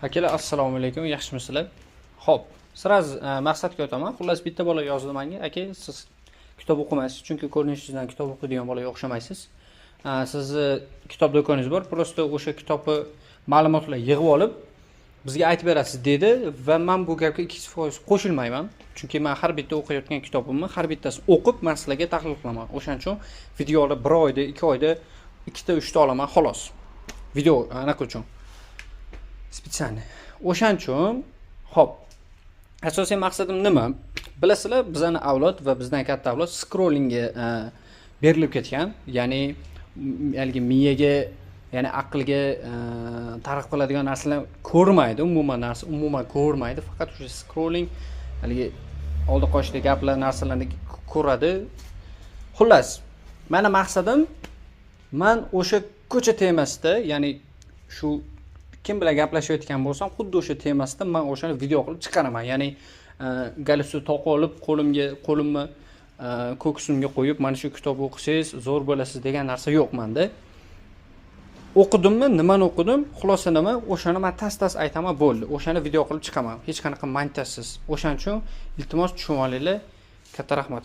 Akalar, assalomu alaykum, yaxshimisizlar? Xo'p, siz maqsadga o'taman. Xullas bitta bola yozdi menga, aka, siz kitob o'qimaysiz, chunki ko'rinishingizdan kitob o'qiydigan bolaga o'xshamaysiz. Sizni kitob do'koningiz bor, prosta o'sha kitobni ma'lumotlar yig'ib olib bizga aytib berasiz dedi va men bu gapga 2% qo'shilmayman. Chunki men har bitta o'qiyotgan kitobimni har bittasini o'qib, men sizlarga tahlil qilaman. O'shaning uchun videolar 1 oyda, 2 oyda 2 ta 3 ta olaman, xolos. Video anaqa uchun. Spesialni. O'shaning uchun, xo'p. Asosiy maqsadim nima? Bilasizlar, bizning avlod va bizdan katta avlod scrollingga berilib ketgan, ya'ni haligi miyaga, ya'ni aqlga targ'ib qiladigan narsalar ko'rmaydi, umuman ko'rmaydi, faqat o'sha scrolling haligi oldi qoshida gaplar, narsalarni ko'radi. Xullas, meni maqsadim men o'sha ko'cha temasida, ya'ni shu kim bilan gaplashayotgan bo'lsam, xuddi o'sha temasida men o'shani video qilib chiqaraman. Ya'ni galstuk toqib olib, qo'limni ko'ksimga qo'yib, mana shu kitobni o'qisangiz zo'r bo'lasiz degan narsa yo'q menda. O'qidimmi, nimani o'qidim, xulosa nima, o'shani men tas aytaman, bo'ldi. O'shani video qilib chiqaman. Hech qanaqa montajsiz. O'shaning uchun iltimos tushunib olinglar. Katta rahmat.